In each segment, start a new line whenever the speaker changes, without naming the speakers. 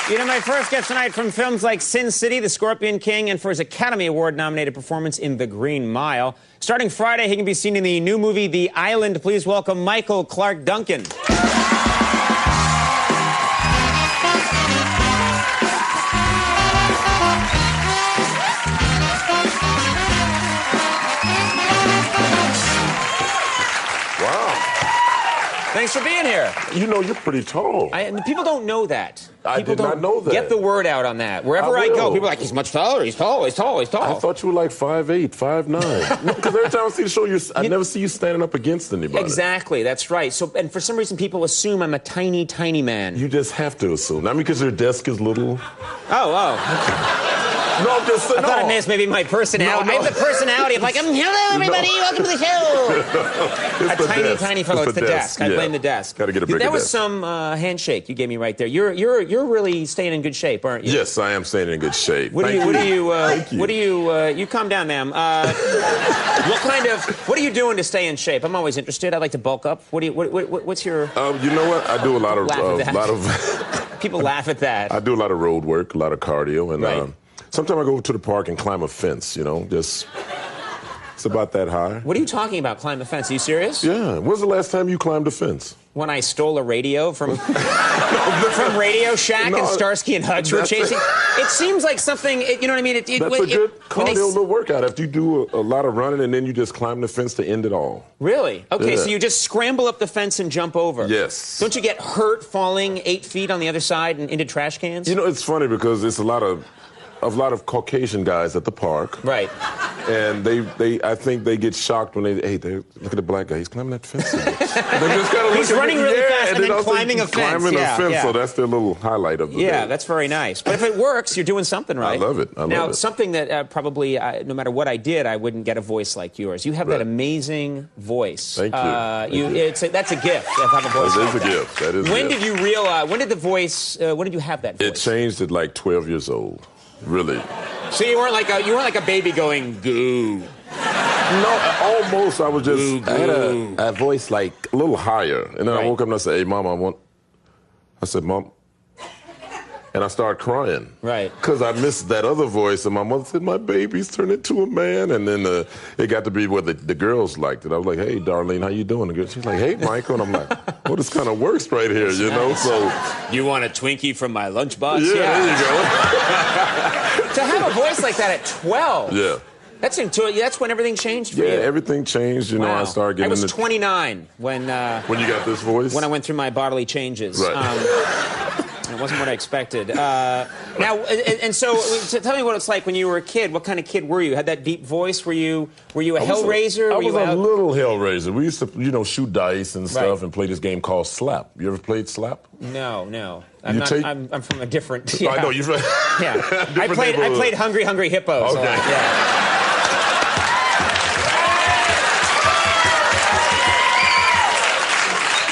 You know, my first guest tonight from films like Sin City, The Scorpion King, and for his Academy Award-nominated performance in The Green Mile. Starting Friday, he can be seen in the new movie The Island. Please welcome Michael Clarke Duncan. Thanks for being here.
You know, you're pretty tall.
People don't know that.
I did not know that.
Get the word out on that. Wherever I go, people are like, he's much taller, he's tall, he's tall, he's tall.
I thought you were like 5'8", 5'9". Because every time I see the show, I never see you standing up against anybody.
Exactly, that's right. So, and for some reason, people assume I'm a tiny, tiny man.
You just have to assume. Not because your desk is little.
Oh.
No, I'm just saying.
I thought it may maybe my personality. No. I have the personality of like, hello, everybody, welcome to the show. A tiny, tiny fellow. It's the desk. I blame the desk.
Got to get a bigger desk.
That was some handshake you gave me right there. You're really staying in good shape, aren't you?
Yes, I am staying in good shape.
What do you? You calm down, ma'am. What are you doing to stay in shape? I'm always interested. I like to bulk up. What's your?
You know what? I do a lot of
people laugh at that.
I do a lot of road work, a lot of cardio, and
right.
Sometimes I go to the park and climb a fence, you know, just, it's about that high.
What are you talking about, climb a fence? Are you serious?
Yeah. When's the last time you climbed a fence?
When I stole a radio from Radio Shack and Starsky and Hutch were chasing. It seems like something, you know what I mean? That's
a good cardio little workout. After you do a lot of running and then you just climb the fence to end it all.
Really? Okay,
yeah.
So you just scramble up the fence and jump over.
Yes.
Don't you get hurt falling 8 feet on the other side and into trash cans?
You know, it's funny because it's a lot of Caucasian guys at the park.
Right.
And I think they get shocked when look at the black guy, he's climbing that fence.
He's running really fast and then climbing a fence.
Climbing a fence, so that's their little highlight of the day.
Yeah, that's very nice. But if it works, you're doing something right.
I love it.
Now, something that probably, no matter what I did, I wouldn't get a voice like yours. You have that amazing voice.
Thank you.
That's a gift to have a voice like that.
That is a gift. That is
When did you realize, when did you have that voice?
It changed at like 12 years old. Really?
So you weren't like a baby going goo.
No, almost. I was just. I had a voice like a little higher, and then I woke up and I said, "Hey, Mom, I said, Mom, and I started crying.
Right.
Because I missed that other voice, and my mother said, "My baby's turned into a man," and then it got to be where the girls liked it. I was like, "Hey, Darlene, how you doing?" And she's like, "Hey, Michael," and I'm like, "Well, this kind of works right here, you know." So
you want a Twinkie from my lunchbox?
Yeah, there you
go. To have a voice like that at 12.
Yeah.
That's when everything changed for you.
Yeah, everything changed. You know, I started getting.
I was 29 when you
got this voice.
When I went through my bodily changes.
Right.
It wasn't what I expected. Now, and so tell me what it's like when you were a kid. What kind of kid were you? Had that deep voice? Were you a hellraiser?
I was a little hellraiser. We used to, shoot dice and stuff and play this game called Slap. You ever played Slap?
No. I'm from a different.
I know you're.
Yeah. I played Hungry Hungry Hippos.
Okay.
Yeah.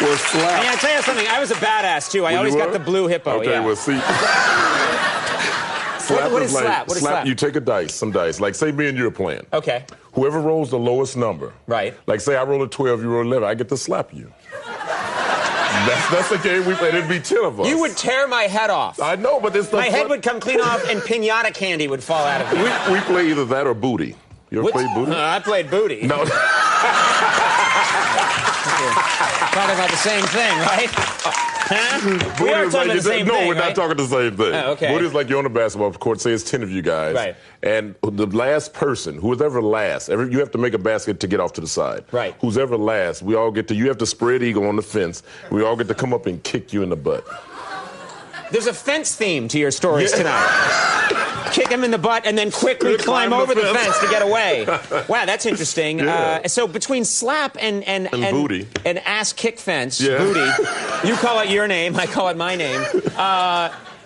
Well, Slap.
I mean, I'll tell you something. I was a badass, too. I always got the blue hippo.
Okay, well, see.
What is Slap? What is Slap?
You take some dice. Like, say me and you are playing.
Okay.
Whoever rolls the lowest number.
Right.
Like, say I roll a 12, you roll 11. I get to slap you. That's the game we played. It'd be 10 of us.
You would tear my head off.
I know, but this.
My head would come clean off, and piñata candy would fall out of me.
We play either that or booty. You ever played booty?
I played booty.
No.
Talking about the same thing, right? Huh? We are talking about the same thing.
No, we're not talking the same thing.
Oh, okay.
Booty is like you're on the basketball court. Say it's 10 of you guys.
Right.
And the last person, who's ever last, you have to make a basket to get off to the side.
Right.
Who's ever last, you have to spread eagle on the fence. We all get to come up and kick you in the butt.
There's a fence theme to your stories tonight. Kick him in the butt and then quickly climb over the fence to get away. Wow, that's interesting.
Yeah.
So between slap and
booty
and ass kick fence, booty, you call it your name, I call it my name.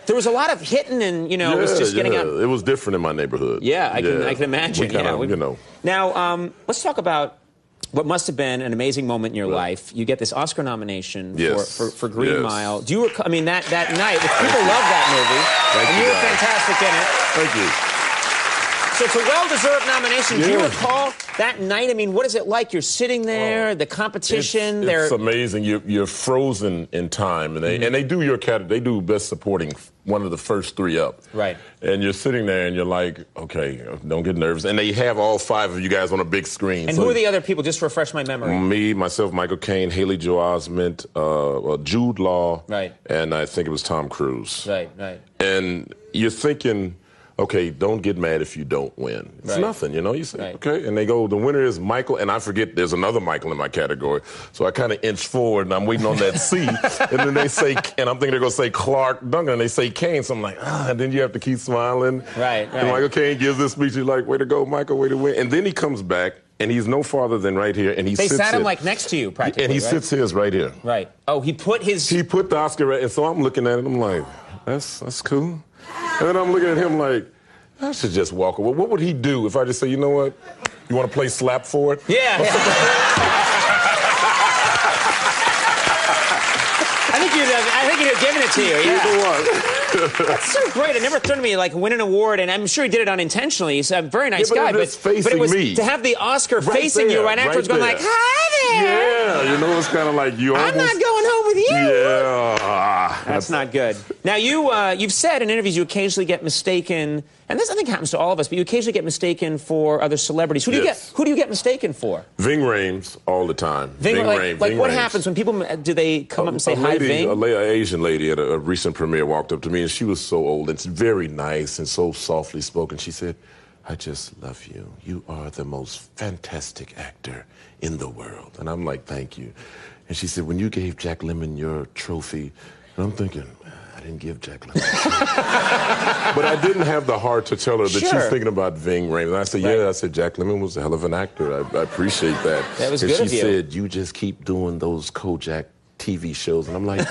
There was a lot of hitting and, it was just getting out.
It was different in my neighborhood.
Yeah, I can imagine. Now, let's talk about what must have been an amazing moment in your life. You get this Oscar nomination for Green Mile. Do you recall, that night, people love that movie. And you were fantastic in it.
Thank you.
So it's a well-deserved nomination. Do you recall that night, I mean, what is it like? You're sitting there, the competition.
It's amazing. You're frozen in time, and they do your category. They do best supporting, one of the first 3 up.
Right.
And you're sitting there, and you're like, okay, don't get nervous. And they have all 5 of you guys on a big screen.
And who are the other people? Just refresh my memory.
Me, myself, Michael Caine, Haley Joel Osment, Jude Law,
right,
and I think it was Tom Cruise.
Right, right.
And you're thinking, okay, don't get mad if you don't win. It's nothing, you know? You say, okay. And they go, the winner is Michael, and I forget there's another Michael in my category. So I kind of inch forward, and I'm waiting on that C. And then they say, and I'm thinking they're going to say Clarke Duncan, and they say Caine. So I'm like, and then you have to keep smiling.
Right, right.
And Michael Caine gives this speech. He's like, way to go, Michael, way to win. And then he comes back, and he's no farther than right here, and he sits
They sat him
here.
like next to you, practically,
And he sits his right here.
Right. Oh, he put his...
He put the Oscar right, and so I'm looking at it, and I'm like, that's cool. And then I'm looking at him like, I should just walk away. What would he do if I just say, you know what? You want to play slap for it?
Yeah. I think he'd have given it to you. Yeah. That's so great. It never occurred to me, like, win an award, and I'm sure he did it unintentionally. He's a very nice guy. But it was
me.
To have the Oscar facing you right afterwards, going like, hi there.
Yeah, you know, it's kind of like you almost...
I'm not going home with you.
Yeah.
That's not good. Now, you've said in interviews you occasionally get mistaken, and this I think happens to all of us, but you occasionally get mistaken for other celebrities. Who do you get mistaken for?
Ving Rhames all the time.
Ving Rhames. Like what happens when people, do they come up and say hi, Ving?
An Asian lady at a recent premiere walked up to me, and she was so old and very nice and so softly spoken. She said, I just love you. You are the most fantastic actor in the world. And I'm like, thank you. And she said, when you gave Jack Lemmon your trophy, and I'm thinking, I didn't give Jack Lemmon a trophy. But I didn't have the heart to tell her that she's thinking about Ving Rhames. And I said, yeah, I said, Jack Lemmon was a hell of an actor. I appreciate that.
That was good of you.
And she said, you just keep doing those Kojak TV shows. And I'm like,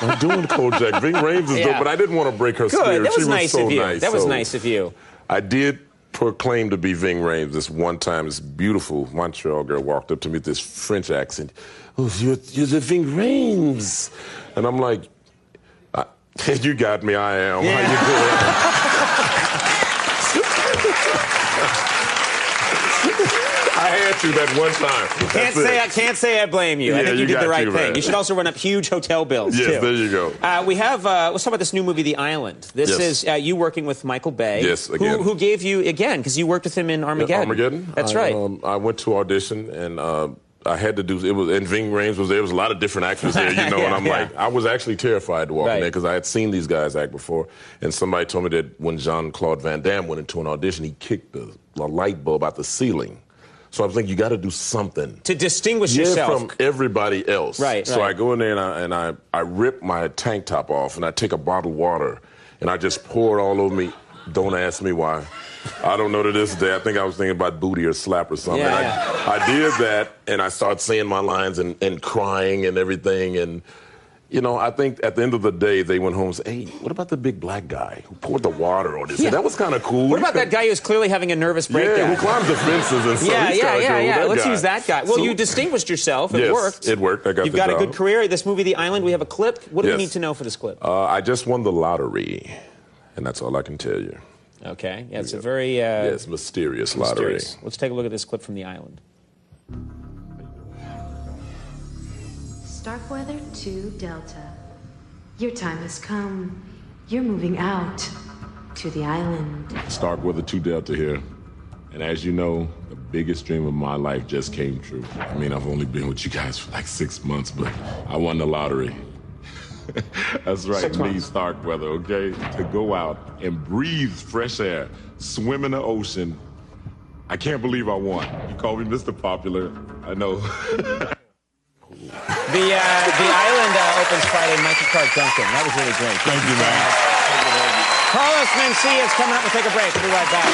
I'm doing Kojak. Ving Rhames is dope, but I didn't want to break her spirit.
That was nice
so
of you.
Nice.
That was nice of you.
I did proclaim to be Ving Rhames. This one time, this beautiful Montreal girl walked up to me with this French accent. Oh, you're the Ving Rhames. And I'm like, you got me, I am.
Yeah.
How you doing? I had to that one time.
Can't say I blame you.
Yeah,
I think you did the right thing.
Man.
You should also run up huge hotel bills,
yes,
too.
There you go.
We have, let's talk about this new movie, The Island. This is you working with Michael Bay.
Yes, again.
Who gave you, again, because you worked with him in Armageddon.
Armageddon.
That's right.
I went to audition, and I had to do, and Ving Rhames was there. There was a lot of different actors there, you know, and I'm like, I was actually terrified to walk in there because I had seen these guys act before, and somebody told me that when Jean-Claude Van Damme went into an audition, he kicked the light bulb out the ceiling. So I was thinking, you got to do something
to distinguish yourself
from everybody else.
Right.
So I go in there and I rip my tank top off and I take a bottle of water and I just pour it all over me. Don't ask me why. I don't know to this day. I think I was thinking about booty or slap or something. I did that and I started saying my lines and crying and everything. And you know, I think at the end of the day, they went home and said, hey, what about the big black guy who poured the water on this? Yeah. That was kind of cool.
What about that guy who's clearly having a nervous breakdown?
Yeah, who climbs the fences and stuff.
Yeah. Let's use that guy. Well, you distinguished yourself. It worked.
It worked. I got
You've got a good career. This movie, The Island, we have a clip. What do we need to know for this clip?
I just won the lottery, and that's all I can tell you.
Okay. Yeah, it's a very...
yes, mysterious lottery.
Let's take a look at this clip from The Island.
Starkweather 2 Delta. Your time has come. You're moving out to the island.
Starkweather 2 Delta here. And as you know, the biggest dream of my life just came true. I mean, I've only been with you guys for like 6 months, but I won the lottery. That's right, me, Starkweather, okay? To go out and breathe fresh air, swim in the ocean. I can't believe I won. You call me Mr. Popular. I know.
The Island opens Friday. Michael Clarke Duncan. That was really great.
Thank you, man.
Carlos Mencia is coming up. We'll take a break. We'll be right back.